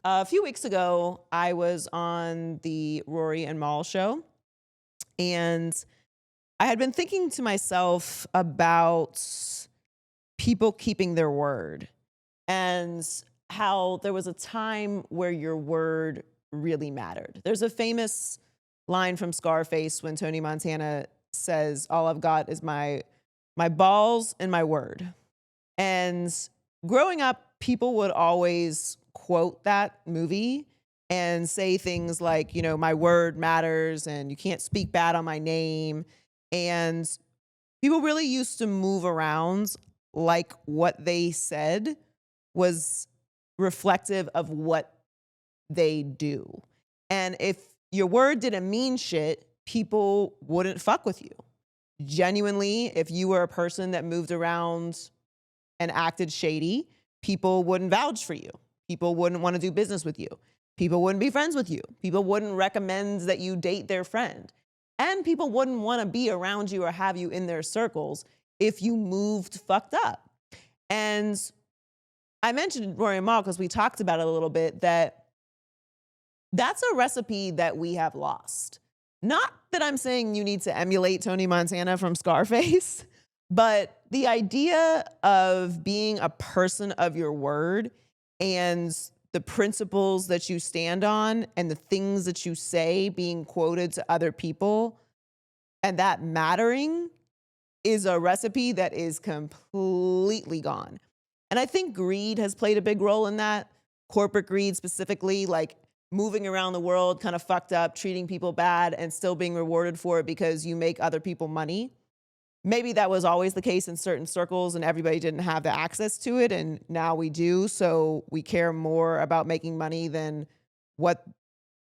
A few weeks ago, I was on the Rory and Mal show, and I had been thinking to myself about people keeping their word and how there was a time where your word really mattered. There's a famous line from Scarface when Tony Montana says, "All I've got is my balls and my word." And growing up, people would always quote that movie and say things like, my word matters and you can't speak bad on my name. And people really used to move around like what they said was reflective of what they do. And if your word didn't mean shit, people wouldn't fuck with you. Genuinely, if you were a person that moved around and acted shady, people wouldn't vouch for you. People wouldn't want to do business with you. People wouldn't be friends with you. People wouldn't recommend that you date their friend. And people wouldn't want to be around you or have you in their circles if you moved fucked up. And I mentioned Rory and Mal because we talked about it a little bit, that's a recipe that we have lost. Not that I'm saying you need to emulate Tony Montana from Scarface, but the idea of being a person of your word and the principles that you stand on and the things that you say being quoted to other people and that mattering is a recipe that is completely gone. And I think greed has played a big role in that. Corporate greed specifically, like moving around the world kind of fucked up, treating people bad and still being rewarded for it because you make other people money. Maybe that was always the case in certain circles and everybody didn't have the access to it, and now we do. So we care more about making money than what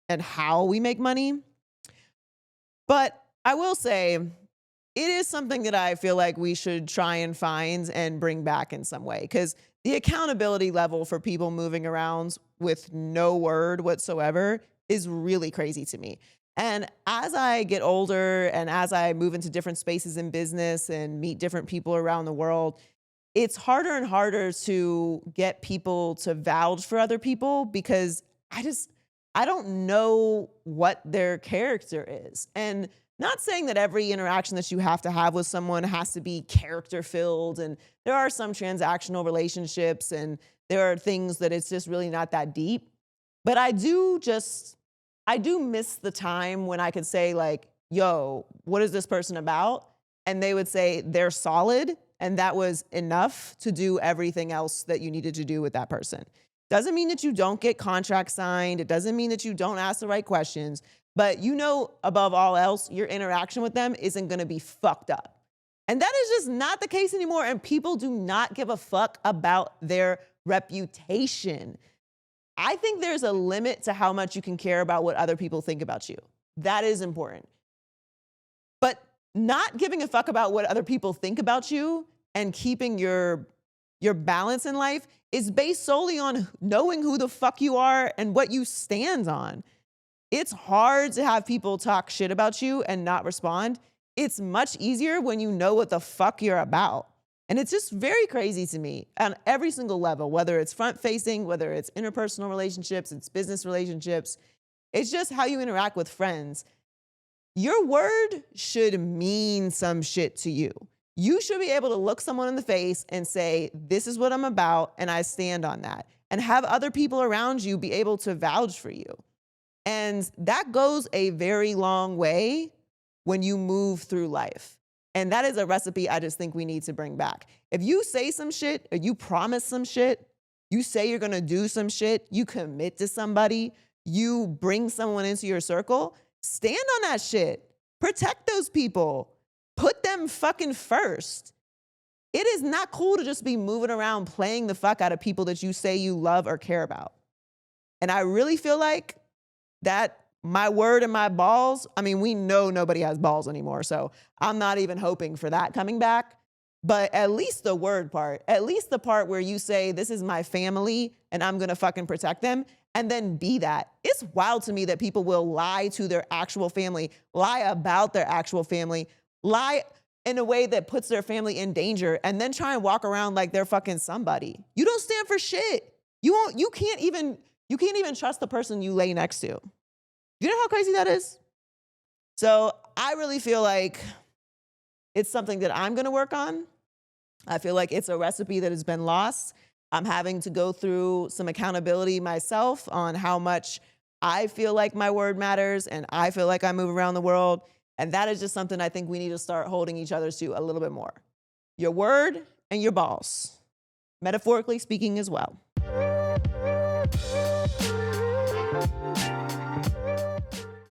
and how we make money. But I will say it is something that I feel like we should try and find and bring back in some way, because the accountability level for people moving around with no word whatsoever is really crazy to me. And as I get older and as I move into different spaces in business and meet different people around the world, it's harder and harder to get people to vouch for other people because I don't know what their character is. And not saying that every interaction that you have to have with someone has to be character filled. And there are some transactional relationships and there are things that it's just really not that deep. But I do miss the time when I could say like, yo, what is this person about? And they would say they're solid. And that was enough to do everything else that you needed to do with that person. Doesn't mean that you don't get contracts signed. It doesn't mean that you don't ask the right questions. But above all else, your interaction with them isn't going to be fucked up. And that is just not the case anymore. And people do not give a fuck about their reputation. I think there's a limit to how much you can care about what other people think about you. That is important. But not giving a fuck about what other people think about you and keeping your balance in life is based solely on knowing who the fuck you are and what you stand on. It's hard to have people talk shit about you and not respond. It's much easier when you know what the fuck you're about. And it's just very crazy to me on every single level, whether it's front facing, whether it's interpersonal relationships, it's business relationships. It's just how you interact with friends. Your word should mean some shit to you. You should be able to look someone in the face and say, this is what I'm about, and I stand on that. And have other people around you be able to vouch for you. And that goes a very long way when you move through life. And that is a recipe I just think we need to bring back. If you say some shit or you promise some shit, you say you're gonna do some shit, you commit to somebody, you bring someone into your circle, stand on that shit. Protect those people. Put them fucking first. It is not cool to just be moving around playing the fuck out of people that you say you love or care about. And I really feel like that my word and my balls, we know nobody has balls anymore, so I'm not even hoping for that coming back. But at least the word part, at least the part where you say, this is my family and I'm gonna fucking protect them, and then be that. It's wild to me that people will lie to their actual family, lie about their actual family, lie in a way that puts their family in danger, and then try and walk around like they're fucking somebody. You don't stand for shit. You can't even You can't even trust the person you lay next to. You know how crazy that is? So I really feel like it's something that I'm going to work on. I feel like it's a recipe that has been lost. I'm having to go through some accountability myself on how much I feel like my word matters and I feel like I move around the world. And that is just something I think we need to start holding each other to a little bit more. Your word and your balls, metaphorically speaking as well.